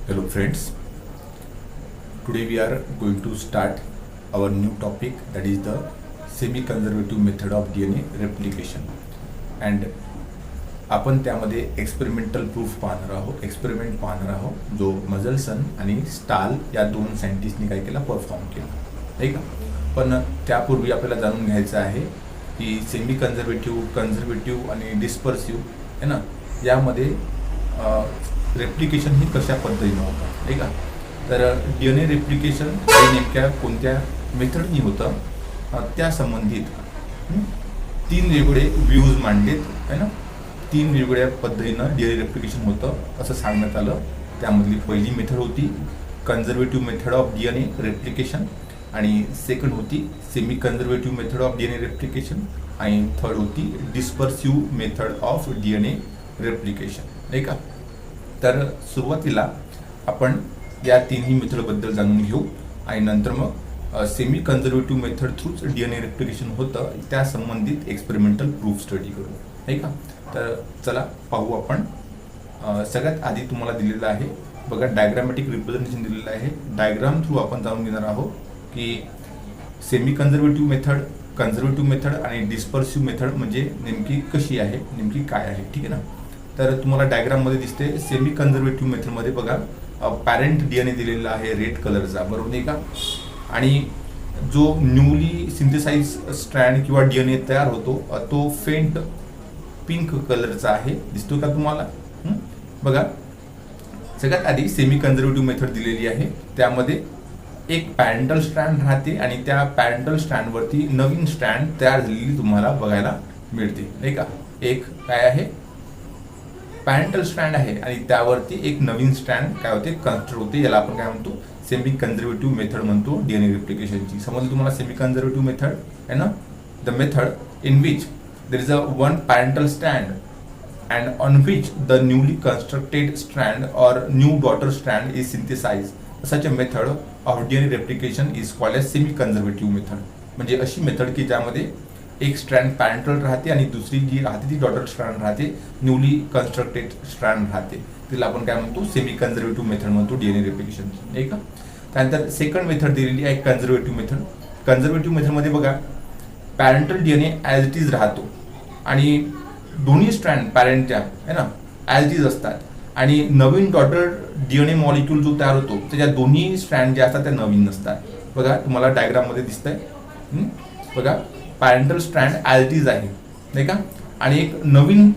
Hello friends, today we are going to start our new topic, that is the semi-conservative method of DNA replication. And आपण त्यामध्ये experimental proof पाहणार आहोत, experiment पाहणार आहोत जो मजलसन आणि स्टाल या दोन सायंटिस्टनी काय केला, परफॉर्म केला, नाही का. पण त्यापूर्वी आपल्याला जाणून घ्यायचं आहे की सेमी कन्झर्वेटिव्ह, कन्झर्वेटिव्ह आणि डिस्पर्सिव्ह आहे ना, यामध्ये रेप्लिकेशन ही कशा पद्धतीनं होतं, नाही का. तर DNA रेप्लिकेशन हे नेमक्या कोणत्या मेथडनी होतं त्या संबंधित तीन वेगळे व्ह्यूज मांडलेत, आहे ना. तीन वेगवेगळ्या पद्धतीनं DNA रेप्लिकेशन होतं असं सांगण्यात आलं. त्यामधली पहिली मेथड होती conservative method of DNA replication, आणि सेकंड होती semi conservative method of DNA replication, आणि थर्ड होती डिस्पर्सिव्ह मेथड ऑफ DNA रेप्लिकेशन, नाही का. तर सुरुवातीला आपण या तिन्ही मेथडबद्दल जाणून घेऊ आणि नंतर मग सेमी कन्झर्वेटिव्ह मेथड थ्रूच DNA रेप्लिकेशन होतं त्या संबंधित एक्सपेरिमेंटल प्रूफ स्टडी करू, नाही का. तर चला पाहू आपण. सगळ्यात आधी तुम्हाला दिलेलं आहे बघा, डायग्रामॅटिक रिप्रेझेंटेशन दिलेलं आहे. डायग्राम थ्रू आपण जाणून घेणार आहोत की semi conservative method, conservative method आणि डिस्पर्सिव्ह मेथड म्हणजे नेमकी कशी आहे, नेमकी काय आहे, ठीक आहे ना. तर तुम्हाला डायग्राममध्ये दिसते सेमी कन्झर्वेटिव्ह मेथडमध्ये बघा पॅरेंट DNA दिलेला आहे रेड कलरचा, बरोबर नाही का. आणि जो न्यूली सिंथेसाइज स्ट्रँड किंवा DNA तयार होतो तो फेंट पिंक कलरचा आहे, दिसतो का तुम्हाला. बघा सगळ्यात आधी सेमी कन्झर्वेटिव्ह मेथड दिलेली आहे, त्यामध्ये एक पॅरेंटल स्ट्रँड राहते आणि त्या पॅरेंटल स्ट्रँडवरती नवीन स्ट्रँड तयार झालेली तुम्हाला बघायला मिळते, नाही का. एक काय आहे, पॅरेंटल स्ट्रँड आहे आणि त्यावरती एक नवीन स्ट्रँड काय होते, कन्स्ट्रक्ट होते. याला आपण काय म्हणतो, सेमी कन्झर्वेटिव्ह मेथड म्हणतो DNA रेप्लिकेशनची. समजलं तुम्हाला सेमी कन्झर्वेटिव्ह मेथड आहे ना, the method in which there is a one parental strand and on which the newly constructed strand or new daughter strand is synthesized. Such a method of DNA replication is called as semi-conservative method. म्हणजे अशी method की ज्यामध्ये एक strand parental राहते आणि दुसरी जी राहते ती डॉटर स्ट्रँड राहते, न्यूली कन्स्ट्रक्टेड स्ट्रँड राहते, तिला आपण काय म्हणतो, सेमी कन्झर्वेटिव्ह मेथड म्हणतो DNA रेप्लिकेशन, नाही का. त्यानंतर सेकंड मेथड दिलेली आहे कन्झर्वेटिव्ह मेथड. कन्झर्वेटिव्ह मेथडमध्ये बघा parental DNA as it is राहतो आणि दोन्ही स्ट्रँड पॅरेंटच्या आहे ना ॲज इट इज असतात, आणि नवीन डॉटर DNA मॉलिक्यूल जो तयार होतो त्याच्या दोन्ही स्ट्रँड जे असतात त्या नवीन नसतात. बघा तुम्हाला डायग्राममध्ये दिसतंय, बघा parental strand as it is आहे, नाही का, आणि एक नवीन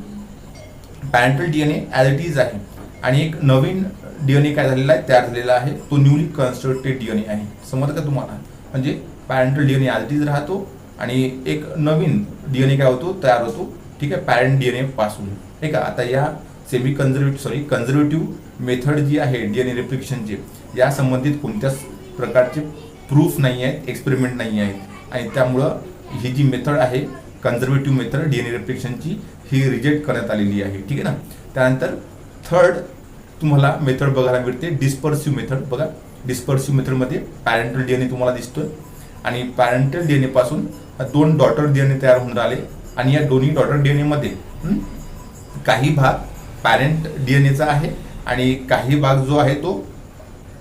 parental DNA as it is आहे आणि एक नवीन DNA काय झालेला आहे, तयार झालेला आहे, तो न्यूली कन्स्ट्रक्टेड DNA आहे. समजलं का तुम्हाला. म्हणजे parental DNA as it is राहतो आणि एक नवीन DNA काय होतो, तयार होतो, ठीक आहे, पॅरेंट DNA पासून, ठीक आहे. आता या सेमी कन्झर्वेटिव्ह मेथड जी आहे DNA रेप्लिकेशनची, या संबंधित कोणत्याच प्रकारचे प्रूफ नाही आहेत, एक्सपेरिमेंट नाही आहेत, आणि त्यामुळं ही जी मेथड आहे कन्झर्वेटिव्ह मेथड DNA रेप्लिकेशनची ही रिजेक्ट करण्यात आलेली आहे, ठीक आहे ना. त्यानंतर थर्ड तुम्हाला मेथड बघायला मिळते डिस्पर्सिव्ह मेथड. बघा डिस्पर्सिव्ह मेथडमध्ये पॅरेंटल DNA तुम्हाला दिसतोय आणि पॅरेंटल DNA पासून दोन डॉटर DNA तयार होऊन राहिले, आणि या दोन्ही डॉटर DNA मध्ये काही भाग पॅरेंट DNAचा आहे आणि काही भाग जो आहे तो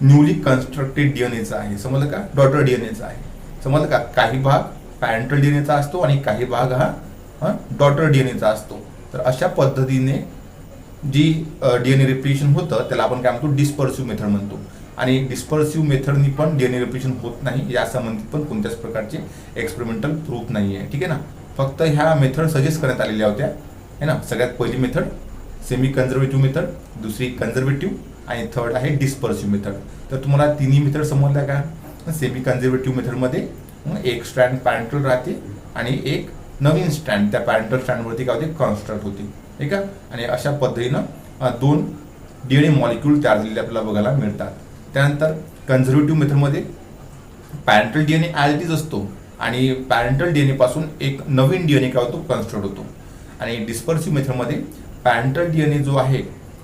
न्यूली कन्स्ट्रक्टेड DNAचा आहे. समजलं का, डॉटर DNAचा आहे. समजलं का, काही भाग पॅरेंटल DNAचा असतो आणि काही भाग हा डॉटर DNAचा असतो. तर अशा पद्धतीने जी DNA रेप्लिकेशन होतं त्याला आपण काय म्हणतो, डिस्पर्सिव्ह मेथड म्हणतो. आणि डिस्पर्सिव्ह मेथडनी पण DNA रेप्लिकेशन होत नाही, या संबंधित पण कोणत्याच प्रकारचे एक्सपेरिमेंटल प्रूफ नाही आहे, ठीक आहे ना. फक्त ह्या मेथड सजेस्ट करण्यात आलेल्या होत्या, है ना. सगळ्यात पहिली मेथड सेमी कन्झर्वेटिव्ह मेथड, दुसरी कन्झर्वेटिव्ह आणि थर्ड आहे डिस्पर्सिव्ह मेथड. तर तुम्हाला तिन्ही मेथड समजल्या का. सेमी कन्झर्वेटिव्ह मेथडमध्ये एक स्ट्रँड पॅरेंटल राहते आणि एक नवीन स्ट्रँड त्या पॅरेंटल स्ट्रँडवरती काय होते, कन्स्ट्रक्ट होते, ठीक आहे. आणि अशा पद्धतीनं दोन DNA मॉलिक्यूल तयार झालेले आपल्याला बघायला मिळतात. त्यानंतर कन्झर्वेटिव्ह मेथडमध्ये parental DNA as it is असतो आणि पॅरेंटल DNA पासून एक नवीन DNA काय होतो, कन्स्ट्रक्ट होतो. आणि डिस्पर्सिव्ह मेथडमध्ये पॅरेंटल DNA जो आहे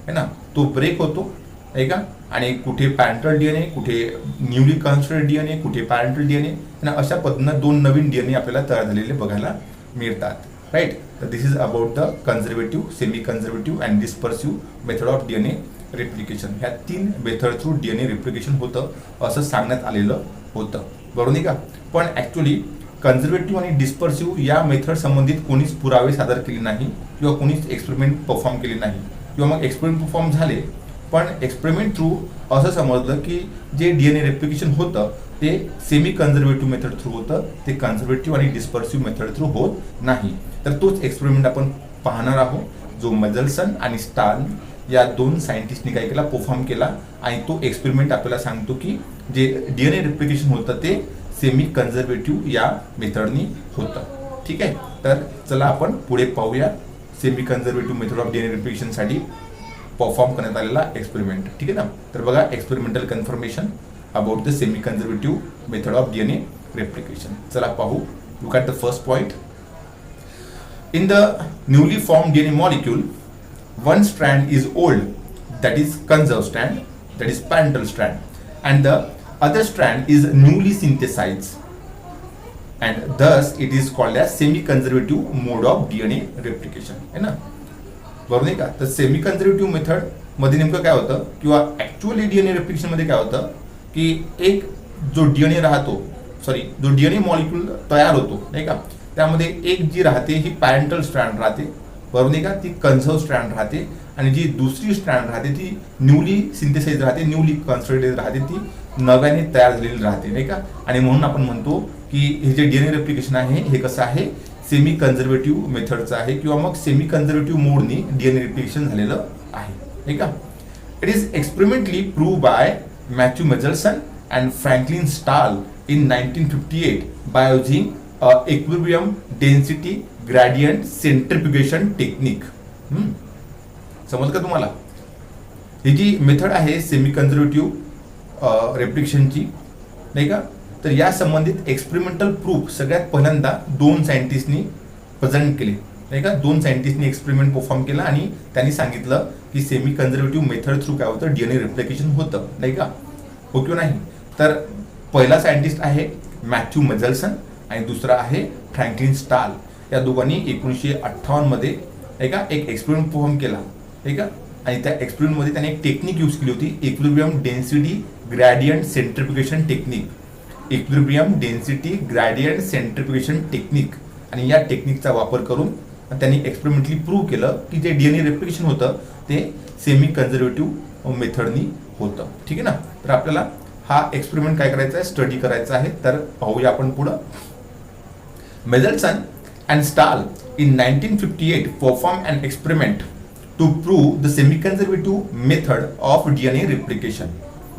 ना तो ब्रेक होतो, आहे का, आणि कुठे पॅरेंटल DNA, कुठे न्यूली कन्स्ट्रक्टेड DNA, कुठे पॅरेंटल DNA, आणि अशा पद्धतीनं दोन नवीन DNA आपल्याला तयार झालेले बघायला मिळतात, राईट. तर this is about the conservative, semi conservative and dispersive method of DNA replication, ह्या 3 मेथड थ्रू DNA रेप्लिकेशन होतं असं सांगण्यात आलेलं होतं, बरोबर नाही का. पण ॲक्च्युली कन्झर्वेटिव्ह आणि डिस्पर्सिव्ह या मेथड संबंधित कोणीच पुरावे सादर केले नाही किंवा कोणीच एक्सपेरिमेंट परफॉर्म केले नाही, किंवा मग एक्सपेरिमेंट परफॉर्म झाले पण एक्सपेरिमेंट थ्रू असं समजलं की जे DNA रेप्लिकेशन होतं ते सेमी कन्झर्वेटिव्ह मेथड थ्रू होतं, ते कन्झर्वेटिव्ह आणि डिस्पर्सिव्ह मेथड थ्रू होत नाही. तर तोच एक्सपेरिमेंट आपण पाहणार आहोत, जो मेजल्सन आणि स्टाल या 2 सायंटिस्टनी काय केला, परफॉर्म केला. आणि तो एक्सपेरिमेंट आपल्याला सांगतो की जे DNA रेप्लिकेशन होतं ते सेमी कन्झर्वेटिव्ह या मेथडनी होतं. ठीक आहे, तर चला आपण पुढे पाहूया semi conservative method of DNA रेप्लिकेशनसाठी परफॉर्म करण्यात आलेला एक्सपेरिमेंट. ठीक आहे ना. तर बघा, experimental confirmation about the semi conservative method of DNA replication. चला पाहू. Look at the first point. In the newly formed DNA molecule, one strand is old, that is conserved strand, that is parental strand, and the other strand is newly synthesized, and thus it is called as semi-conservative mode of DNA replication. है ना, बरोबर नाही का. तर semi conservative method मध्ये नेमकं काय होतं, किंवा ऍक्च्युअली DNA रेप्लिकेशन मध्ये काय होतं की एक जो DNA राहतो, जो DNA मॉलिक्यूल तयार होतो नाही का, त्यामध्ये एक जी राहते ही पॅरेंटल स्ट्रँड राहते, बरोबर नाही का, ती कन्झर्व स्ट्रँड राहते. आणि जी दुसरी स्ट्रँड राहते ती न्यूली सिंथेसाइज राहते, न्यूली कन्स्ट्रक्टेड राहते, ती नव्याने तयार झालेली राहते नाही का. आणि म्हणून आपण म्हणतो की हे जे DNA रेप्लिकेशन आहे हे कसं आहे, सेमी कन्झर्वेटिव्ह मेथडचं आहे, किंवा मग सेमी कन्झर्वेटिव्ह मोडनी DNA रेप्लिकेशन झालेलं आहे नाही का. It is experimentally prove by Matthew Meselson and Franklin Stahl in 1958 by using equilibrium density gradient centrifugation technique. समजलं का तुम्हाला. ही जी मेथड आहे सेमी कन्झर्वेटिव्ह रेप्लिकेशनची नाही का, तर या संबंधित एक्सपेरिमेंटल प्रूफ सगळ्यात पहिल्यांदा 2 सायंटिस्टनी प्रेझेंट केले नाही का. 2 सायंटिस्टनी एक्सपेरिमेंट परफॉर्म केला आणि त्यांनी सांगितलं की सेमी कन्झर्वेटिव्ह मेथड थ्रू काय होतं, DNA रेप्लिकेशन होतं नाही का, हो किंवा नाही. तर पहिला सायंटिस्ट आहे मॅथ्यू मेजल्सन आणि दुसरा आहे फ्रँकलिन स्टाल. या दोघांनी 1958 मध्ये एक एक्सपेरिमेंट परफॉर्म केला नाही का. आणि त्या एक्सपेरिमेंटमध्ये त्यांनी एक टेक्निक यूज केली होती, equilibrium density gradient centrifugation technique. Equilibrium density gradient centrifugation technique. आणि या टेक्निकचा वापर करून त्यांनी एक्सपेरिमेंटली प्रूव्ह केलं की जे DNA रेप्लिकेशन होतं ते सेमी कन्झर्वेटिव्ह मेथडनी होतं. ठीक आहे ना. तर आपल्याला हा एक्सपेरिमेंट काय करायचा आहे, स्टडी करायचा आहे. तर पाहूया आपण पुढं. Mendelssohn and Stahl in 1958 performed an experiment to prove the semi-conservative method of DNA replication.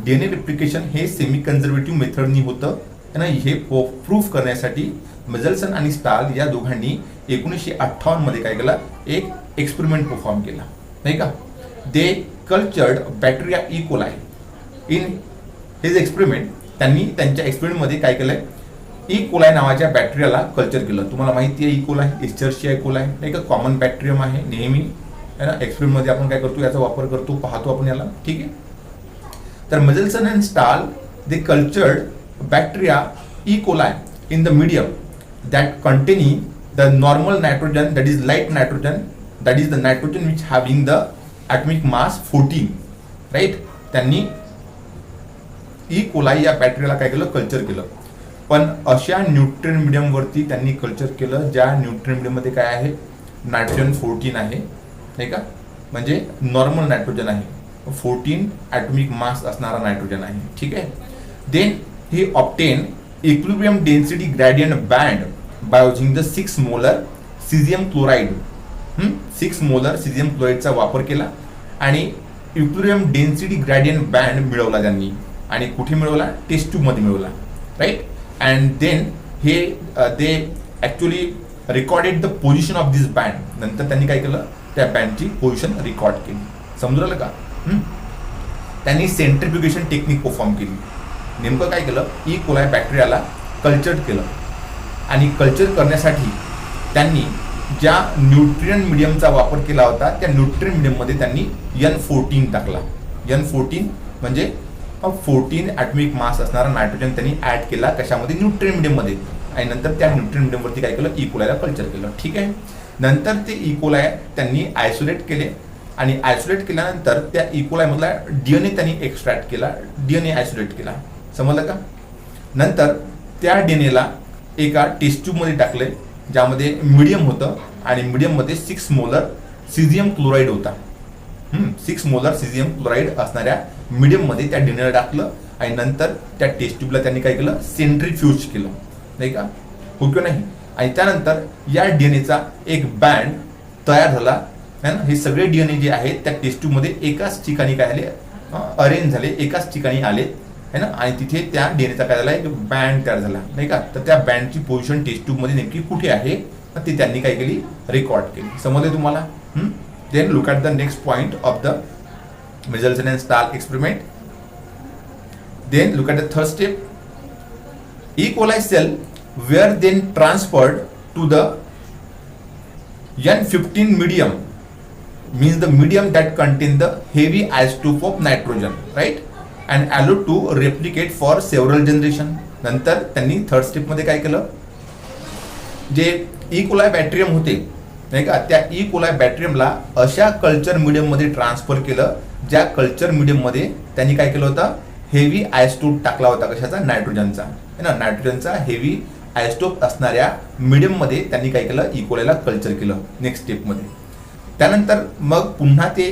DNA replication हे semi-conservative मेथडनी होतं ना. हे प्रूफ करण्यासाठी मेजल्सन आणि स्टाल या दोघांनी 1958 मध्ये काय केलं, एक एक्सपेरिमेंट परफॉर्म केला नाही का. They cultured bacteria E coli. In his experiment त्यांनी त्यांच्या एक्सपेरिमेंटमध्ये काय केलंय, ई कोलाई नावाच्या बॅक्टेरियाला कल्चर केलं. तुम्हाला माहिती आहे ई कोलाई, एस्चर्शिया कोलाई नाही का, कॉमन बॅक्टेरियम आहे नेहमी है ना. एक्सपेरिमेंटमध्ये आपण काय करतो, याचा वापर करतो, पाहतो आपण याला. ठीक आहे. तर Meselson and Stahl they cultured bacteria E coli in the medium that containing the normal nitrogen, that is light nitrogen, that is the nitrogen which having the atomic mass 14 right. त्यांनी ई कोलाई या बॅक्टेरियाला काय केलं, culture केलं. पण अशा nutrient मीडियमवरती त्यांनी culture केलं ज्या न्यूट्रिएंट मीडियममध्ये काय आहे, नायट्रोजन 14 आहे नाही का, म्हणजे नॉर्मल नायट्रोजन आहे, 14 ॲटॉमिक मास असणारा नायट्रोजन आहे. ठीक आहे. Then he obtain equilibrium density gradient band by using the 6 molar caesium chloride. 6 molar caesium क्लोराईडचा वापर केला आणि इक्विलिब्रियम डेन्सिटी ग्रेडियंट बँड मिळवला त्यांनी. आणि कुठे मिळवला, टेस्ट ट्यूबमध्ये मिळवला राईट. अँड देन हे दे actually recorded the position of this band. नंतर त्यांनी काय केलं, त्या बँडची पोझिशन रेकॉर्ड केली. समजलं का. त्यांनी सेंट्रिफ्युगेशन टेक्निक परफॉर्म केली. नेमकं काय केलं, ई कोलाई बॅक्टेरियाला कल्चर केलं आणि कल्चर करण्यासाठी त्यांनी ज्या न्यूट्रिएंट मीडियमचा वापर केला होता त्या न्यूट्रिएंट मीडियममध्ये त्यांनी N14 टाकला. N14 म्हणजे 14 ॲटॉमिक मास असणारा नायट्रोजन त्यांनी ऍड केला कशामध्ये, न्यूट्रिएंट मीडियममध्ये. आणि नंतर त्या न्यूट्रिएंट मीडियमवरती काय केलं, ई कोलायला कल्चर केलं. ठीक आहे. नंतर ते ई कोलाय त्यांनी आयसोलेट केले आणि आयसोलेट केल्यानंतर त्या इकोलाय मधला डीएनए त्यांनी एक्स्ट्रॅक्ट केला, डीएनए आयसोलेट केला. समजलं का? नंतर त्या डीएनएला एका टेस्ट ट्यूबमध्ये टाकले, ज्यामध्ये मीडियम होतं आणि मीडियममध्ये 6 मोलर सिझियम क्लोराईड होता. 6 मोलर सिझियम क्लोराईड असणाऱ्या मीडियममध्ये त्या डीएनएला टाकलं आणि नंतर त्या टेस्ट ट्यूबला त्यांनी काय केलं, सेंट्रीफ्यूज केलं, नाही का? हो किंवा नाही? आणि त्यानंतर या डीएनएचा एक बँड तयार झाला है ना. हे सगळे डीएनए जे आहेत त्या टेस्ट ट्यूबमध्ये एकाच ठिकाणी काय आले, अरेंज झाले, एकाच ठिकाणी आले है ना. आणि तिथे त्या डीएनएचा काय झाला, एक बँड तयार झाला, नाही का? तर त्या बँडची पोझिशन टेस्ट ट्यूबमध्ये नेमकी कुठे आहे ते त्यांनी काय केली, रेकॉर्ड केली. समजले तुम्हाला? Then look at the next point of the Michelson and Stark experiment. Then look at the third step. E. coli cell were then transferred to the N15 medium, means the medium that contain the heavy isotope of nitrogen, right, and allowed to replicate for several generation. नंतर त्यांनी third step मध्ये काय केलं, जे E. coli bacterium होते नाही का, त्या E. coli बॅक्टेरियमला अशा कल्चर मीडियम मध्ये ट्रान्सफर केलं, ज्या कल्चर मीडियम मध्ये त्यांनी काय केलं होतं, हेवी आयसोटोप टाकला होता. कशाचा? नायट्रोजनचा है ना. नायट्रोजनचा हेवी आयसोटोप असणाऱ्या मीडियम मध्ये त्यांनी काय केलं, E. coli कल्चर केलं नेक्स्ट स्टेप मध्ये. त्यानंतर मग पुन्हा ते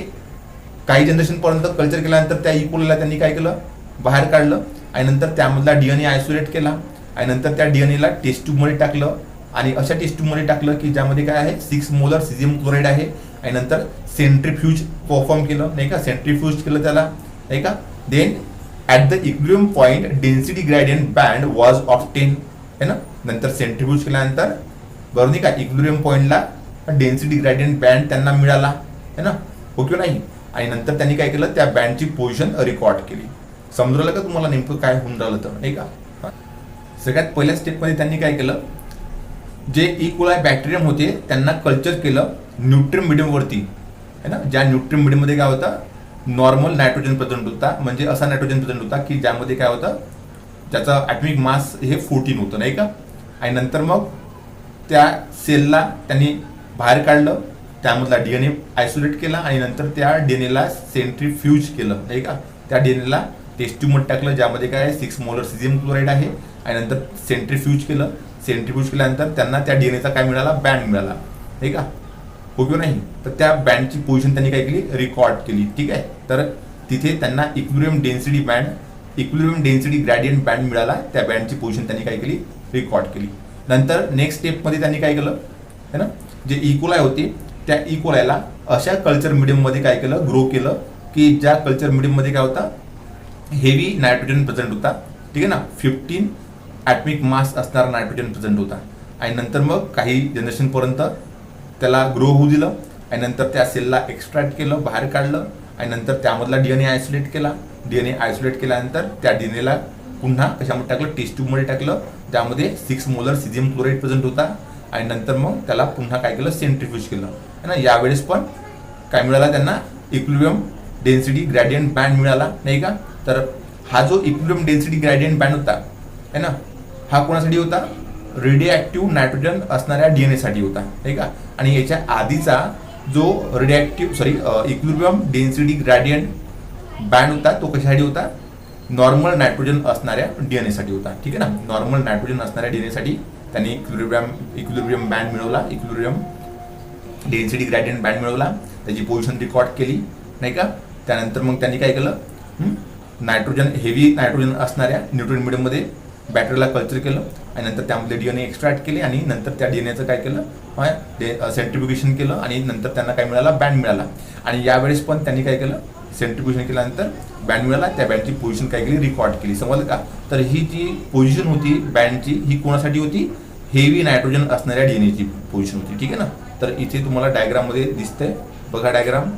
काही जनरेशन पर्यंत कल्चर केल्यानंतर त्या E. coli त्यांनी काय केलं, बाहेर काढलं आणि नंतर त्यामधला डीएनए आयसोलेट केला आणि नंतर त्या डीएनएला टेस्ट ट्यूब मध्ये टाकलं आणि अशा टेस्ट ट्यूब मध्ये टाकलं की ज्यामध्ये काय आहे, 6 मोलर सिझियम क्लोराईड आहे आणि नंतर सेंट्रीफ्यूज परफॉर्म केलं, नाही का, सेंट्रीफ्यूज केलं त्याला, नाही का. Then at the equilibrium point density gradient band was obtain है ना. नंतर सेंट्रीफ्यूज केल्यानंतर बरोबर नाही का, इक्विलिब्रियम पॉइंटला डेन्सिटी ग्रेडियंट बँड त्यांना मिळाला है ना, हो किंवा नाही. आणि नंतर त्यांनी काय केलं, त्या बँडची पोझिशन रेकॉर्ड केली. समजलं का तुम्हाला नेमकं काय होऊन राहिलं तर, नाही का? सगळ्यात पहिल्या स्टेपमध्ये त्यांनी काय केलं, जे E. coli बॅक्टेरियम होते त्यांना कल्चर केलं न्यूट्रियम मीडियमवरती है ना. ज्या न्यूट्रियम मीडियममध्ये काय होता, नॉर्मल नायट्रोजन प्रेझेंट होता, म्हणजे असा नायट्रोजन प्रेझेंट होता की ज्यामध्ये काय होतं, त्याचा ॲटॉमिक मास हे 14 होतं, नाही का. आणि नंतर मग त्या सेलला त्यांनी बाहेर काढलं, त्यामधला डीएनए आयसोलेट केला आणि नंतर त्या डीएनएला सेंट्रीफ्यूज केलं, नाही का. त्या डीएनएला टेस्ट ट्यूबमध्ये टाकलं, ज्यामध्ये काय 6 मोलर सिझियम क्लोराईड आहे आणि नंतर सेंट्रीफ्यूज केलं. सेंट्रीफ्यूज केल्यानंतर त्यांना त्या डीएनएचा काय मिळाला, बँड मिळाला, नाही का, हो किंवा नाही. तर त्या बँडची पोझिशन त्यांनी काय केली, रेकॉर्ड केली, ठीक आहे. तर तिथे त्यांना इक्विलिब्रियम डेन्सिटी ग्रेडियंट बँड मिळाला, त्या बँडची पोझिशन त्यांनी काय केली, रेकॉर्ड केली. नंतर नेक्स्ट स्टेपमध्ये त्यांनी काय केलं है ना, जे E. coli होते त्या E. coliला अशा कल्चर मीडियममध्ये काय केलं, ग्रो केलं की ज्या कल्चर मीडियममध्ये काय होता, हेवी नायट्रोजन प्रेझेंट होता, ठीक आहे ना. 15 ॲटॉमिक मास असणारा नायट्रोजन प्रेझेंट होता. आणि नंतर मग काही जनरेशनपर्यंत त्याला ग्रो होऊ दिलं आणि नंतर त्या सेलला एक्स्ट्रॅक्ट केलं, बाहेर काढलं आणि नंतर त्यामधला डीएनए आयसोलेट केला. डीएनए आयसोलेट केल्यानंतर त्या डीएनएला पुन्हा कशामध्ये टाकलं, टेस्ट ट्यूबमध्ये टाकलं, त्यामध्ये 6 मोलर सिझियम क्लोराईड प्रेझेंट होता आणि नंतर मग त्याला पुन्हा काय केलं, सेंट्रीफ्यूज केलं है ना. यावेळेस पण काय मिळाला त्यांना, इक्विलिब्रियम डेन्सिटी ग्रेडियंट बँड मिळाला, नाही का. तर हा जो इक्विलिब्रियम डेन्सिटी ग्रेडियंट बँड होता है ना, हा कोणासाठी होता, रेडिओ नायट्रोजन असणाऱ्या डीएनए साठी होता, नाही का. आणि याच्या आधीचा जो इक्विलिब्रियम डेन्सिटी ग्रेडियंट बँड होता तो कशासाठी होता, नॉर्मल नायट्रोजन असणाऱ्या डीएनए साठी होता, ठीक आहे ना. नॉर्मल नायट्रोजन असणाऱ्या डीएनए साठी त्यांनी इक्विलिब्रियम बँड मिळवला, इक्विलिब्रियम डेन्सिटी ग्रेडियंट बँड मिळवला, त्याची पोझिशन रेकॉर्ड केली, नाही का. त्यानंतर मग त्यांनी काय केलं, हेवी नायट्रोजन असणाऱ्या न्यूट्रियन मीडियममध्ये बॅटरीला कल्चर केलं आणि नंतर त्यामध्ये डीएनए एक्स्ट्रॅक्ट केले आणि नंतर त्या डीएनएचं काय केलं, सेंट्रीफ्युगेशन केलं आणि नंतर त्यांना काय मिळाला, बँड मिळाला. आणि यावेळेस पण त्यांनी काय केलं, सेंट्रीफ्युगेशन केल्यानंतर बँड मिळाला, त्या बँडची पोझिशन काय केली, रेकॉर्ड केली. समजलं का. तर ही जी पोझिशन होती बँडची, ही कोणासाठी होती, हेवी नायट्रोजन असणाऱ्या डीएनएची पोझिशन होती, ठीक आहे ना. तर इथे तुम्हाला डायग्राममध्ये दिसतंय बघा, डायग्राम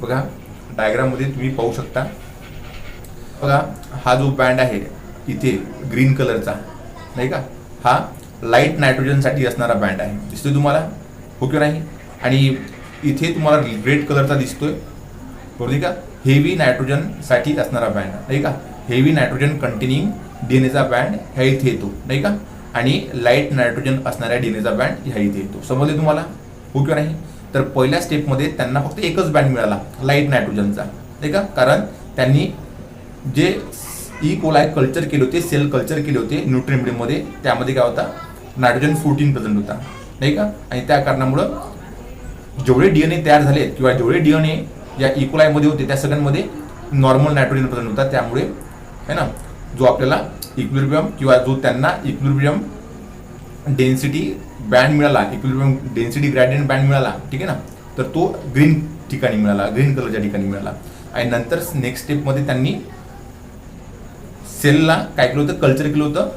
बघा, डायग्राममध्ये तुम्ही पाहू शकता बघा, हा जो बँड आहे इथे ग्रीन कलरचा, नाही का, हा लाईट नायट्रोजनसाठी असणारा बँड आहे, दिसतोय तुम्हाला, हो किंवा नाही. आणि इथे तुम्हाला रेड कलरचा दिसतोय, बरोबर का, हेवी नायट्रोजनसाठी असणारा बँड, नाही का. हेवी नायट्रोजन कंटेनिंग डीएनएचा बँड ह्या इथे येतो, नाही का. आणि लाईट नायट्रोजन असणाऱ्या डीएनएचा बँड ह्या इथे येतो. समजले तुम्हाला, हो किंवा नाही. तर पहिल्या स्टेपमध्ये त्यांना फक्त एकच बँड मिळाला लाईट नायट्रोजनचा, नाही का, कारण त्यांनी जे ई कोलाय कल्चर केले होते, सेल कल्चर केले होते न्यूट्रिएंट मीडियममध्ये, त्यामध्ये काय होता नायट्रोजन 14 प्रेझेंट होता, नाही का. आणि त्या कारणामुळं जेवढे DNA तयार झाले किंवा जेवढे DNA या इकोलायमध्ये होते त्या सगळ्यांमध्ये नॉर्मल नायट्रोजन प्रेझेंट होता. त्यामुळे है ना जो आपल्याला इक्विलिब्रियम किंवा जो त्यांना इक्विलिब्रियम डेन्सिटी बँड मिळाला, इक्विलिब्रियम डेन्सिटी ग्रेडियंट बँड मिळाला, ठीक आहे ना, तर तो ग्रीन ठिकाणी मिळाला, ग्रीन कलरच्या ठिकाणी मिळाला. आणि नंतर नेक्स्ट स्टेपमध्ये त्यांनी सेलला काय केलं होतं, कल्चर केलं होतं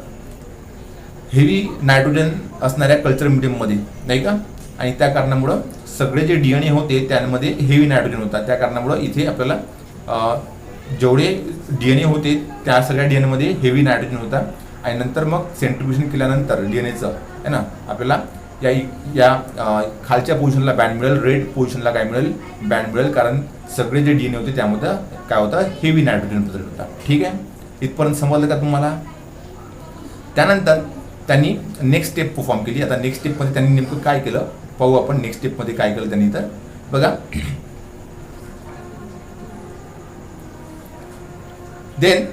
हेवी नायट्रोजन असणाऱ्या कल्चर मीडियममध्ये, नाही का. आणि त्या कारणामुळं सगळे जे DNA होते त्यामध्ये हेवी नायट्रोजन होता. त्या कारणामुळं इथे आपल्याला जेवढे DNA होते त्या सगळ्या DNAमध्ये हेवी नायट्रोजन होता. आणि नंतर मग सेंट्रिफ्युगेशन केल्यानंतर DNAचं आहे ना आपल्याला या खालच्या पोझिशनला बँड मिळेल, रेड पोझिशनला काय मिळेल, बँड मिळेल, कारण सगळे जे DNA होते त्यामध्ये काय होतं, हेवी नायट्रोजन प्रेझेंट होता. ठीक आहे, इथपर्यंत समजलं का तुम्हाला. त्यानंतर त्यांनी नेक्स्ट स्टेप परफॉर्म केली. आता नेक्स्ट स्टेपमध्ये त्यांनी नेमकं काय केलं पाहू आपण. नेक्स्ट स्टेपमध्ये काय केलं त्यांनी, तर बघा, then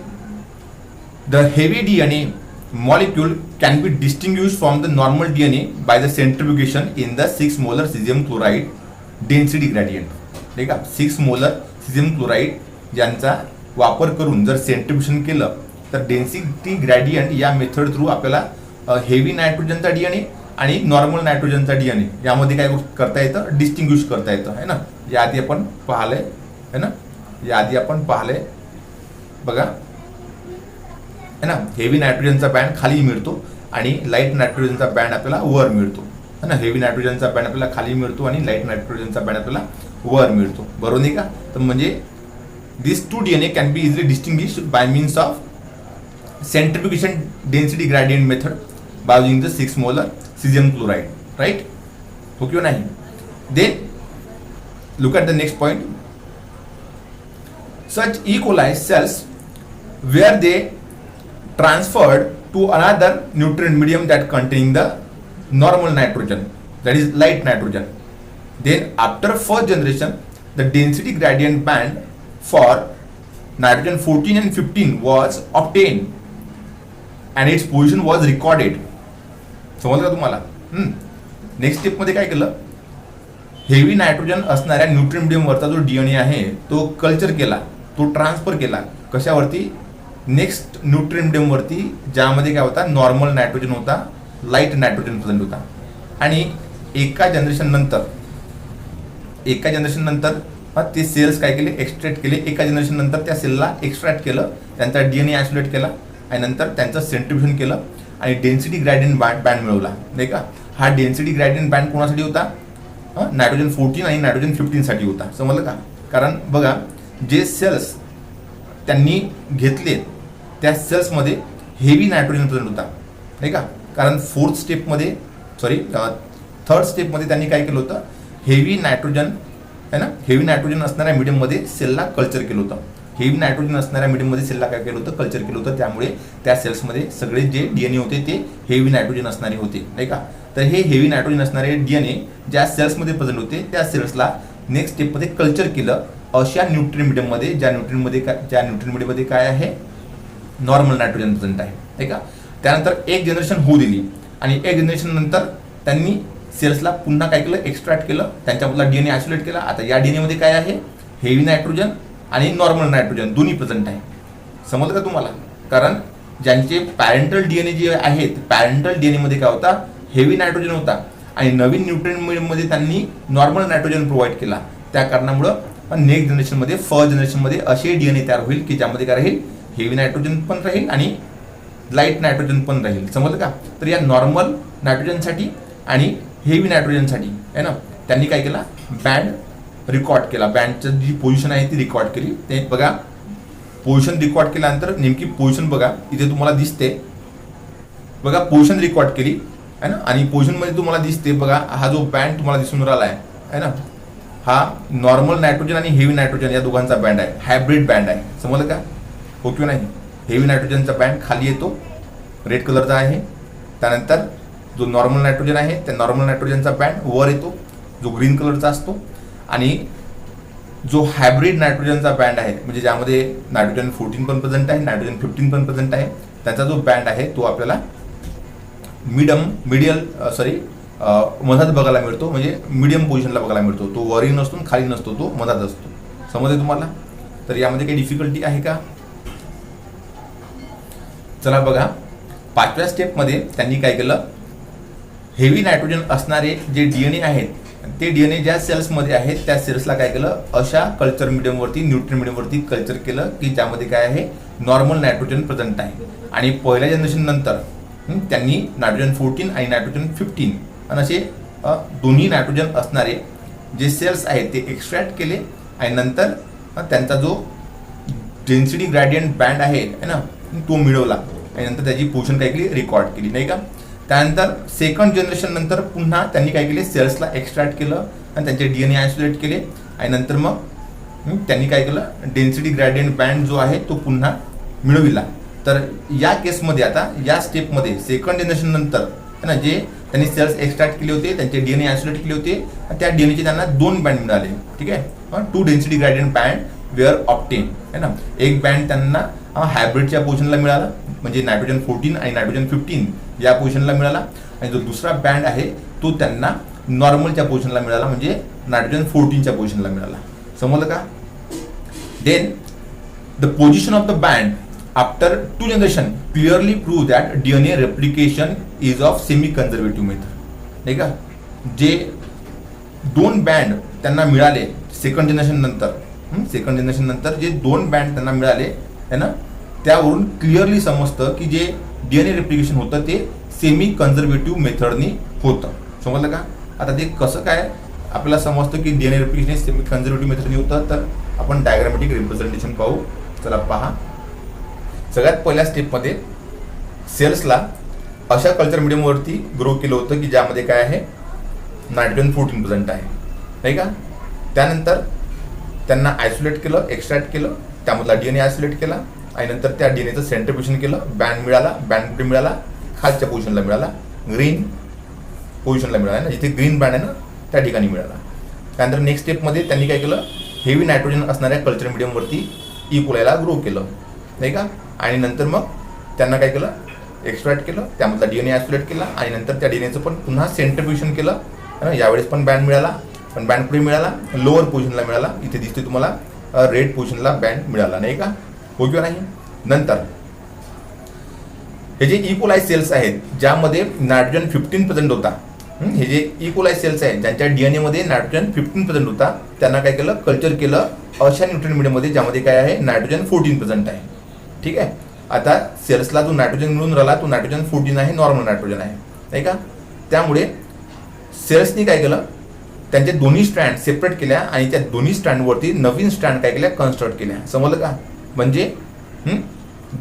the heavy DNA molecule can be distinguished from the normal DNA by the centrifugation in the 6 molar cesium chloride density gradient, ठीक आहे. 6 molar cesium chloride यांचा वापर करून जर सेंट्रिफ्युगेशन केलं तर डेन्सिटी ग्रॅडियंट या मेथड थ्रू आपल्याला हेवी नायट्रोजनचा DNA आणि नॉर्मल नायट्रोजनचा DNA यामध्ये काय करता येतं, डिस्टिंग्विश करता येतं, है ना. याआधी आपण पाहिलंय, है ना, याआधी आपण पाहिलंय बघा, है ना. हेवी नायट्रोजनचा बँड खाली मिळतो आणि लाईट नायट्रोजनचा बँड आपल्याला वर मिळतो, है ना. हेवी नायट्रोजनचा बँड आपल्याला खाली मिळतो आणि लाईट नायट्रोजनचा बँड आपल्याला वर मिळतो, बरोबर नाही का. तर म्हणजे these two DNA can be easily distinguished by means of centrifugation density gradient method by using the 6 molar cesium chloride, right? हो किंवा नाही. Then look at the next point. Such E. coli cells where they transferred to another nutrient medium that containing the normal nitrogen, that is light nitrogen. Then after first generation the density gradient band for nitrogen 14 and 15 was obtained and its position was recorded. समजलं का तुम्हाला. Next step मध्ये काय केलं, heavy nitrogen असणाऱ्या nutrient मीडियमवरचा जो DNA आहे तो कल्चर केला, तो ट्रान्सफर केला कशावरती, नेक्स्ट न्यूट्रिएंट मीडियमवरती, ज्यामध्ये काय होता, नॉर्मल नायट्रोजन होता, लाईट नायट्रोजन प्रेझेंट होता. आणि एका जनरेशन नंतर ते सेल्स काय केले, एक्सट्रॅक्ट केले. एका जनरेशन नंतर त्या सेलला एक्सट्रॅक्ट केलं, त्यांचा DNA आयसोलेट केला आणि नंतर त्यांचं सेंट्रिफ्युगेशन केलं आणि डेन्सिटी ग्रॅडियंट बँड मिळवला, नाही का. हा डेन्सिटी ग्रॅडियंट बँड कोणासाठी होता, नायट्रोजन 14 आणि नायट्रोजन 15 साठी होता. समजलं का. कारण बघा, जे सेल्स त्यांनी घेतले त्या सेल्समध्ये हेवी नायट्रोजन प्रेझेंट होता, नाही का. कारण थर्ड स्टेपमध्ये त्यांनी काय केलं होतं, हेवी नायट्रोजन है ना, हेवी नायट्रोजन असणाऱ्या मीडियममध्ये सेलला कल्चर केलं होतं. हेवी नायट्रोजन असणाऱ्या मीडियममध्ये सेलला काय केलं होतं, कल्चर केलं होतं. त्यामुळे त्या सेल्समध्ये सगळे जे DNA होते ते हेवी नायट्रोजन असणारे होते, नाही का. तर हे हेवी नायट्रोजन असणारे DNA ज्या सेल्समध्ये प्रेझेंट होते त्या सेल्सला नेक्स्ट स्टेपमध्ये कल्चर केलं अशा न्यूट्रिएंट मीडियममध्ये, ज्या न्यूट्रिएंट मीडियममध्ये काय आहे, नॉर्मल नायट्रोजन प्रेझेंट आहे, नाही का. त्यानंतर एक जनरेशन होऊ दिली आणि एक जनरेशन नंतर त्यांनी सेल्सला पुन्हा काय केलं, एक्सट्रॅक्ट केलं, त्यांच्यामधला DNA आयसोलेट केला. आता या DNA मध्ये काय आहे, हेवी नायट्रोजन आणि नॉर्मल नायट्रोजन दोन्ही प्रेझेंट आहे. समजलं का तुम्हाला. कारण ज्यांचे पॅरेंटल DNA जे आहेत, पॅरेंटल DNA मध्ये काय होता, हेवी नायट्रोजन होता आणि नवीन न्यूट्रिएंट मीडियममध्ये त्यांनी नॉर्मल नायट्रोजन प्रोव्हाइड केला. त्या कारणामुळं नेक्स्ट जनरेशनमध्ये, फर्स्ट जनरेशनमध्ये असे DNA तयार होईल की ज्यामध्ये काय राहील, हेवी नायट्रोजन पण राहील आणि लाईट नायट्रोजन पण राहील. समजलं का. तर या नॉर्मल नायट्रोजनसाठी आणि हेवी नायट्रोजनसाठी आहे ना, त्यांनी काय केला, बँड रिकॉर्ड केला. बँडचं जी पोझिशन आहे ती रिकॉर्ड केली. ते बघा, पोझिशन रिकॉर्ड केल्यानंतर नेमकी पोझिशन बघा इथे तुम्हाला दिसते. बघा, पोझिशन रिकॉर्ड केली आहे ना, आणि पोझिशनमध्ये तुम्हाला दिसते बघा, हा जो बँड तुम्हाला दिसून राहिला आहे ना, हा नॉर्मल नायट्रोजन आणि हेवी नायट्रोजन या दोघांचा बँड आहे, हायब्रिड बँड आहे. समजलं का, हो किंवा नाही. हेवी नायट्रोजनचा बँड खाली येतो, रेड कलरचा आहे. त्यानंतर जो नॉर्मल नायट्रोजन आहे त्या नॉर्मल नायट्रोजनचा बँड वर येतो जो ग्रीन कलरचा असतो, आणि जो हायब्रिड नायट्रोजनचा बँड आहे, म्हणजे ज्यामध्ये नायट्रोजन 14 पण प्रेझेंट आहे, नायट्रोजन 15 पण प्रेझेंट आहे, त्याचा जो बँड आहे तो आपल्याला मधात बघायला मिळतो, म्हणजे मीडियम पोझिशनला बघायला मिळतो. तो वरी नसतो, खाली नसतो, तो मधात असतो. समजते तुम्हाला? तर यामध्ये काही डिफिकल्टी आहे का? चला बघा, 5व्या स्टेपमध्ये त्यांनी काय केलं, हेवी नायट्रोजन असणारे जे DNA आहेत, ते DNA ज्या सेल्समध्ये आहेत त्या सेल्सला काय केलं, अशा कल्चर मीडियमवरती, न्यूट्रिएंट मीडियमवरती कल्चर केलं की ज्यामध्ये काय आहे, नॉर्मल नायट्रोजन प्रेझेंट आहे. आणि पहिल्या जनरेशन नंतर त्यांनी नायट्रोजन 14 आणि नायट्रोजन 15 आणि असे दोन्ही नायट्रोजन असणारे जे सेल्स आहेत ते एक्स्ट्रॅक्ट केले, आणि नंतर त्यांचा जो डेन्सिटी ग्रॅडियंट बँड आहे ना, तो मिळवला, आणि नंतर त्याची पोझिशन काय केली, रेकॉर्ड केली, नाही का? त्यानंतर सेकंड जनरेशन नंतर पुन्हा त्यांनी काय केले, सेल्सला एक्स्ट्रॅक्ट केलं आणि त्यांचे DNA आयसोलेट केले, आणि नंतर मग त्यांनी काय केलं, डेन्सिटी ग्रॅडियंट बँड जो आहे तो पुन्हा मिळविला. तर या केसमध्ये आता या स्टेपमध्ये सेकंड जनरेशन नंतर है ना, जे त्यांनी सेल्स एक्स्ट्रॅक्ट केले होते, त्यांचे DNA आयसोलेट केले होते, त्या DNAचे त्यांना 2 बँड मिळाले. ठीक आहे, 2 density gradient band were obtain, है ना. एक बँड त्यांना हायब्रिडच्या पोझिशनला मिळाला, म्हणजे नायट्रोजन 14 आणि नायट्रोजन 15 या पोझिशनला मिळाला, आणि जो दुसरा बँड आहे तो त्यांना नॉर्मलच्या पोझिशनला मिळाला, म्हणजे नायट्रोजन 14च्या पोझिशनला मिळाला. समजलं का? Then the position of the band after 2 generation clearly prove that DNA replication is of semi conservative method, नाही का. जे 2 बँड त्यांना मिळाले सेकंड जनरेशन नंतर, जे 2 बँड त्यांना मिळाले है ना, त्यावरून क्लिअरली समजतं की जे DNA रेप्लिकेशन होतं ते सेमी कन्झर्वेटिव्ह मेथडनी होतं. समजलं का? आता ते कसं काय आपल्याला समजतं की DNA रेप्लिकेशन सेमी कन्झर्वेटिव्ह मेथडनी होतं, तर आपण डायग्रामॅटिक रिप्रेझेंटेशन पाहू. चला पहा, सगळ्यात पहिल्या स्टेपमध्ये सेल्सला अशा कल्चर मीडियमवरती ग्रो केलं होतं की ज्यामध्ये काय आहे, नायट्रोजन 14 प्रेझेंट आहे, नाही का. त्यानंतर त्यांना आयसोलेट केलं, एक्स्ट्रॅक्ट केलं, त्यामधला DNA आयसोलेट केला, आणि नंतर त्या DNAचं सेंट्रिफ्युगेशन केलं, बँड मिळाला. बँड कुठे मिळाला, खालच्या पोझिशनला मिळाला, ग्रीन पोझिशनला मिळाला ना, जिथे ग्रीन बँड आहे ना त्या ठिकाणी मिळाला. त्यानंतर नेक्स्ट स्टेपमध्ये त्यांनी काय केलं, हेवी नायट्रोजन असणाऱ्या कल्चर मीडियमवरती इकोलायला ग्रो केलं, नाही का. आणि नंतर मग त्यांना काय केलं, एक्स्ट्रॅक्ट केलं, त्यामधला DNA आयसोलेट केला, आणि नंतर त्या DNAचं पण पुन्हा सेंट्रिफ्युगेशन केलं, है ना. यावेळेस पण बँड मिळाला, पण बँड कुठे मिळाला, लोअर पोझिशनला मिळाला. इथे दिसते तुम्हाला रेड पोझिशनला बँड मिळाला, नाही का. हो किंवा नाही? नंतर हे जे इकोलाय सेल्स आहेत ज्यामध्ये नायट्रोजन 15 प्रेझेंट होता, हे जे इकोलाय सेल्स आहेत ज्यांच्या DNA मध्ये नायट्रोजन 15 प्रेझेंट होता, त्यांना काय केलं, कल्चर केलं अशा न्यूट्रिएंट मीडियममध्ये ज्यामध्ये काय आहे, नायट्रोजन 14 प्रेझेंट आहे. ठीक आहे. आता सेल्सला जो नायट्रोजन मिळून राहिला तो नायट्रोजन 14 आहे, नॉर्मल नायट्रोजन आहे, नाही का. त्यामुळे सेल्सनी काय केलं, त्यांचे दोन्ही स्ट्रँड सेपरेट केल्या, आणि त्या दोन्ही स्ट्रँडवरती नवीन स्ट्रँड काय केल्या, कन्स्ट्रक्ट केल्या. समजलं का? म्हणजे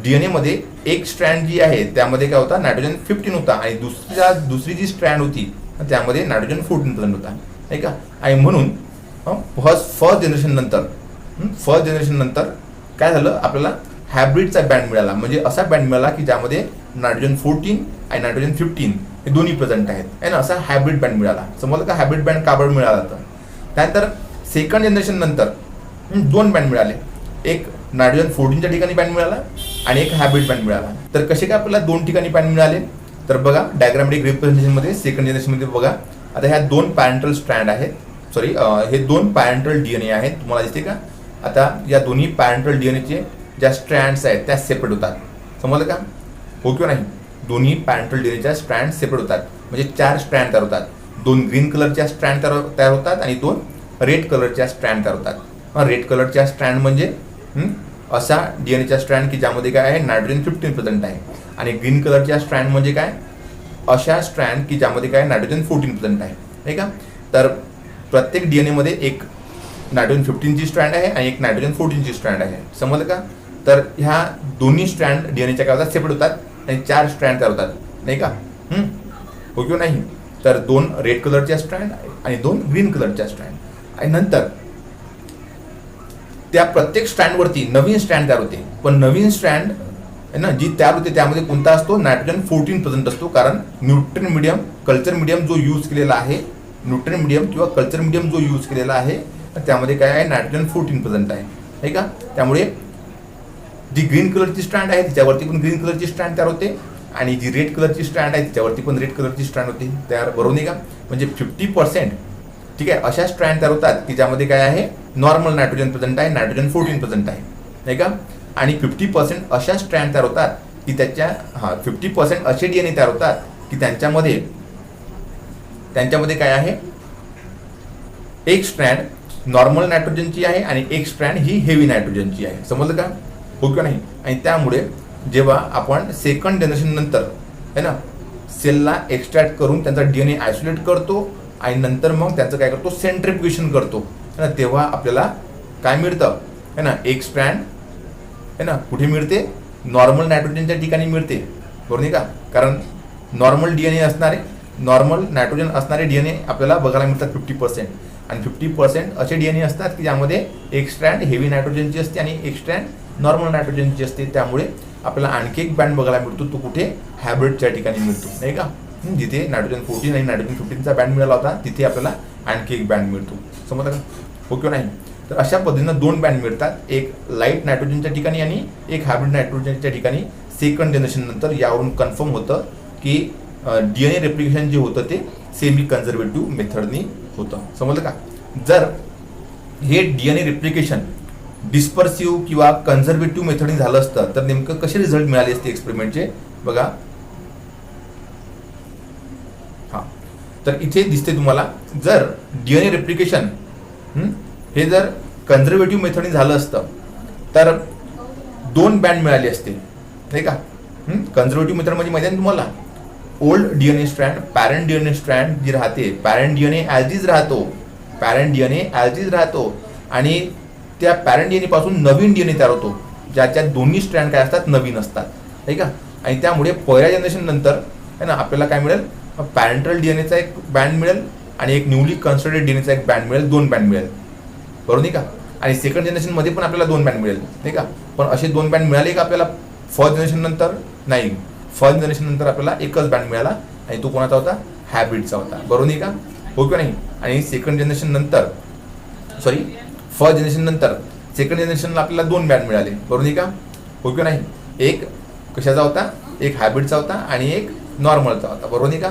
DNA मध्ये एक स्ट्रँड जी आहे त्यामध्ये काय होता, नायट्रोजन 15 होता, आणि दुसरी जी स्ट्रँड होती त्यामध्ये नायट्रोजन 14 प्रेझेंट होता, नाही का. आणि म्हणून फर्स्ट जनरेशन नंतर काय झालं, आपल्याला हायब्रिडचा बँड मिळाला, म्हणजे असा बँड मिळाला की ज्यामध्ये नायट्रोजन 14 आणि नायट्रोजन 15 हे दोन्ही प्रेझेंट आहेत, है ना. असा हायब्रिड बँड मिळाला. समजलं का? हायब्रिड बँड का बरं मिळाला तर त्यानंतर सेकंड जनरेशन नंतर 2 बँड मिळाले, एक नायट्रोजन 14च्या ठिकाणी बँड मिळाला आणि एक हायब्रिड बँड मिळाला. तर कसे काय आपल्याला 2 ठिकाणी बँड मिळाले, तर बघा डायग्रामॅटिक रिप्रेझेंटेशनमध्ये सेकंड जनरेशनमध्ये बघा, आता ह्या 2 पॅरेंटल स्ट्रँड आहेत, हे 2 पॅरेंटल DNA आहेत, तुम्हाला दिसते का. आता या दोन्ही पॅरेंटल DNAचे ज्या स्ट्रँड्स आहेत त्या सेपरेट होतात. समजलं का? हो किंवा नाही? दोन्ही पॅरेंटल DNAच्या स्ट्रँड सेपरेट होतात, म्हणजे 4 स्ट्रँड तयार होतात. 2 ग्रीन कलरच्या स्ट्रँड तयार होतात आणि 2 रेड कलरच्या स्ट्रँड तयार होतात. रेड कलरच्या स्ट्रँड म्हणजे असा DNAचा स्ट्रँड की ज्यामध्ये काय आहे, नायट्रोजन 15 प्रेझेंट आहे, आणि ग्रीन कलरच्या स्ट्रँड म्हणजे काय, अशा स्ट्रँड की ज्यामध्ये काय, नायट्रोजन 14 प्रेझेंट आहे, नाही का. तर प्रत्येक DNA मध्ये एक नायट्रोजन 15ची स्ट्रँड आहे आणि एक नायट्रोजन 14ची स्ट्रँड आहे. समजलं का? तर ह्या दोन्ही स्ट्रँड DNAच्या काय होतात, सेपरेट होतात, आणि 4 स्ट्रँड तयार होतात, नाही का. हो किंवा नाही? तर 2 रेड कलरच्या स्ट्रँड आणि 2 ग्रीन कलरच्या स्ट्रँड, आणि नंतर त्या प्रत्येक स्ट्रँडवरती नवीन स्ट्रँड तयार होते. पण नवीन स्ट्रँड आहे ना जी तयार होते त्यामध्ये कोणता असतो, नायट्रोजन 14 प्रेझेंट असतो, कारण न्यूट्रिएंट मीडियम कल्चर मीडियम जो यूज केलेला आहे न्यूट्रन मीडियम किंवा कल्चर मीडियम जो यूज केलेला आहे त्यामध्ये काय आहे, नायट्रोजन 14% आहे का. त्यामुळे जी ग्रीन कलरची स्ट्रँड आहे तिच्यावरती पण ग्रीन कलरची स्ट्रँड तयार होते आणि जी रेड कलरची स्ट्रँड आहे तिच्यावरती पण रेड कलरची स्ट्रँड होते तयार, बरोबर नाही का. म्हणजे 50% ठीक आहे अशा स्ट्रँड तयार होतात की ज्यामध्ये काय आहे, नॉर्मल नायट्रोजन प्रेझेंट आहे, नायट्रोजन 14% आहे नाही का. आणि 50% अशा स्ट्रँड तयार होतात की त्याच्या 50% असे DNA तयार होतात की त्यांच्यामध्ये काय आहे, एक स्ट्रँड नॉर्मल नायट्रोजनची आहे आणि एक स्ट्रँड ही हेवी नायट्रोजनची आहे. समजलं का, हो किंवा नाही. आणि त्यामुळे जेव्हा आपण सेकंड जनरेशन नंतर है ना सेलला एक्स्ट्रॅक्ट करून त्यांचा DNA आयसोलेट करतो आणि नंतर मग त्यांचं काय करतो, सेंट्रिफ्युगेशन करतो है ना, तेव्हा आपल्याला काय मिळतं है ना, एक स्ट्रँड है ना कुठे मिळते, नॉर्मल नायट्रोजनच्या ठिकाणी मिळते, बरोबर नाही का. कारण नॉर्मल नॉर्मल नायट्रोजन असणारे DNA आपल्याला बघायला मिळतात 50%, आणि 50% असे DNA असतात की ज्यामध्ये एक स्ट्रँड हेवी नायट्रोजनची असते आणि एक स्ट्रँड नॉर्मल नायट्रोजनची असते. त्यामुळे आपल्याला आणखी एक बँड बघायला मिळतो, तो कुठे, हायब्रिडच्या ठिकाणी मिळतो नाही का. जिथे नायट्रोजन 14 आणि नायट्रोजन 15चा बँड मिळाला होता तिथे आपल्याला आणखी एक बँड मिळतो. समजलं का, हो किंवा नाही. तर अशा पद्धतीनं 2 बँड मिळतात, एक लाईट नायट्रोजनच्या ठिकाणी आणि एक हायब्रिड नायट्रोजनच्या ठिकाणी. सेकंड जनरेशन नंतर यावरून कन्फर्म होतं की DNA रेप्लिकेशन जे होतं ते सेमी कन्झर्वेटिव्ह मेथडनी होतं. समजलं का. जर हे DNA रेप्लिकेशन डिस्पर्सिव्ह किंवा कन्झर्वेटिव्ह मेथडनी झालं असतं तर नेमकं कसे रिझल्ट मिळाले असते एक्सपेरिमेंटचे बघा. तर इथे दिसते तुम्हाला, जर DNA रेप्लिकेशन हे जर कन्झर्वेटिव्ह मेथडनी झालं असतं तर 2 बँड मिळाले असते नाही का. कन्झर्वेटिव्ह मेथड म्हणजे माहिती आहे तुम्हाला, old DNA strand, parent DNA strand जी राहते, पॅरेंट DNA ॲज इज राहतो आणि त्या पॅरेंट DNA पासून नवीन DNA तयार होतो ज्याच्यात दोन्ही स्ट्रँड काय असतात, नवीन असतात नाही का. आणि त्यामुळे पहिल्या जनरेशन नंतर है ना आपल्याला काय मिळेल, पॅरेंटल DNAचा एक बँड मिळेल आणि एक न्यूली कन्स्ट्रक्टेड DNAचा एक बँड मिळेल, 2 बँड मिळेल, बरोबर नाही का. आणि सेकंड जनरेशन मध्ये पण आपल्याला 2 बँड मिळेल नाही का. पण असे 2 बँड मिळाले का आपल्याला फर्स्ट जनरेशन नंतर, नाही, फर्स्ट जनरेशन नंतर आपल्याला एकच बँड मिळाला आणि तो कोणाचा होता, हायब्रिडचा होता, बरोबर नाही का, हो किंवा नाही. आणि सेकंड जनरेशन नंतर फर्स्ट जनरेशन नंतर सेकंड जनरेशनला आपल्याला 2 बँड मिळाले, बरोबर नाही का, हो किंवा नाही. एक कशाचा होता, एक हायब्रिडचा होता आणि एक नॉर्मलचा होता, बरोबर नाही का,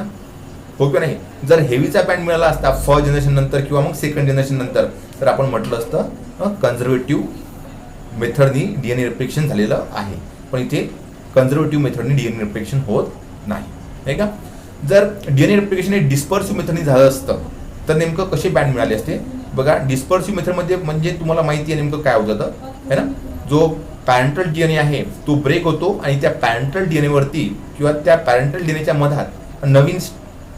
हो किंवा नाही. जर हेवीचा बँड मिळाला असता फर्स्ट जनरेशन नंतर किंवा मग सेकंड जनरेशन नंतर तर आपण म्हटलं असतं कन्झर्वेटिव्ह मेथडनी DNA रेप्लिकेशन झालेलं आहे. पण इथे कन्झर्वेटिव्ह मेथडनी DNA रेप्लिकेशन होत नाही का. जर DNA रेप्लिकेशन हे डिस्पर्सिव्ह मेथडनी झालं असतं तर नेमकं कसे बँड मिळाले असते बघा. डिस्पर्सिव्ह मेथडमध्ये म्हणजे तुम्हाला माहिती आहे नेमकं काय होतं है ना, जो पॅरेंटल DNA आहे तो ब्रेक होतो आणि त्या पॅरेंटल DNA वरती किंवा त्या पॅरेंटल DNAच्या मधात नवीन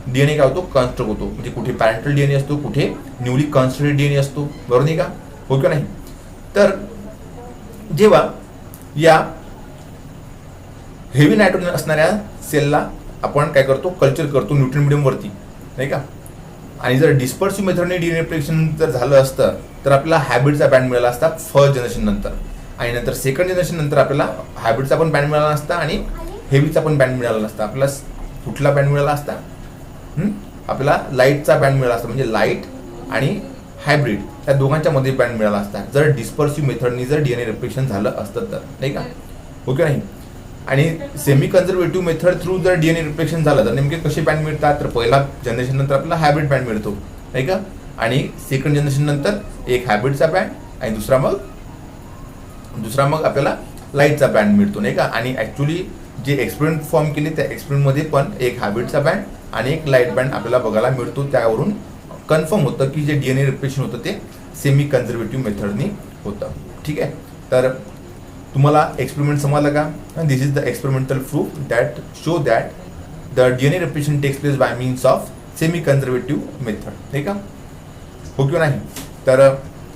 DNA काय होतो, कन्स्ट्रक्ट होतो. म्हणजे कुठे पॅरेंटल DNA असतो, कुठे न्यूली कन्स्ट्रक्टेड DNA असतो, बरोबर नाही का, हो किंवा नाही. तर जेव्हा या हेवी नायट्रोजन असणाऱ्या सेलला आपण काय करतो, कल्चर करतो न्यूट्रन मीडियम वरती नाही का. आणि जर डिस्पर्सिव्ह मेथडने DNA रेप्लिकेशन जर झालं असतं तर आपल्याला हायब्रिडचा बँड मिळाला असता फर्स्ट जनरेशन नंतर, आणि नंतर सेकंड जनरेशन नंतर आपल्याला हायब्रिडचा पण बँड मिळाला नसता आणि हेवीचा पण बँड मिळाला नसता. आपल्याला कुठला बँड मिळाला असता, आपल्याला लाईटचा बँड मिळाला असता. म्हणजे लाईट आणि हायब्रिड या दोघांच्या मध्ये बँड मिळाला असता जर डिस्पर्सिव्ह मेथडनी जर DNA रेप्लिकेशन झालं असतं तर नाही का, ओके नाही. आणि सेमी कन्झर्वेटिव्ह मेथड थ्रू जर DNA रिफ्लेक्शन झालं तर नेमके कसे बँड मिळतात, तर पहिला जनरेशन नंतर आपल्याला हायब्रिड बँड मिळतो नाही का, आणि सेकंड जनरेशन नंतर एक हायब्रिडचा बँड आणि दुसरा मग आपल्याला लाईटचा बँड मिळतो नाही का. आणि ॲक्च्युली जे एक्सपेरिमेंट फॉर्म केले त्या एक्सपेरिमेंटमध्ये पण एक हायब्रिडचा बँड आणि एक लाईट बँड आपल्याला बघायला मिळतो. त्यावरून कन्फर्म होतं की जे DNA रिफ्लेक्शन होतं ते सेमी कन्झर्वेटिव्ह मेथडनी होतं. ठीक आहे, तर तुम्हाला एक्सपेरिमेंट समजला का. This is the experimental proof that show that the DNA replication takes place by means of semi conservative method नाही का, हो किंवा नाही. तर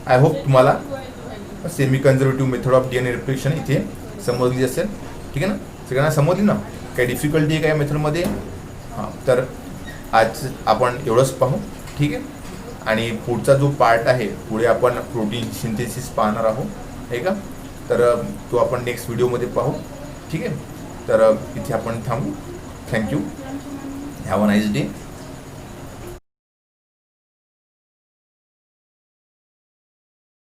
आय होप तुम्हाला semi conservative method of DNA replication इथे समजली असेल. ठीक आहे ना, सगळ्यांना समजली ना, काही डिफिकल्टी आहे का या मेथडमध्ये. हां, तर आज आपण एवढंच पाहू. ठीक आहे, आणि पुढचा जो पार्ट आहे पुढे आपण प्रोटीन सिंथेसिस पाहणार आहोत आहे का, तर तो आपण नेक्स्ट व्हिडिओमध्ये पाहू. ठीक आहे, तर इथे आपण थांबू. Thank you, have a nice day.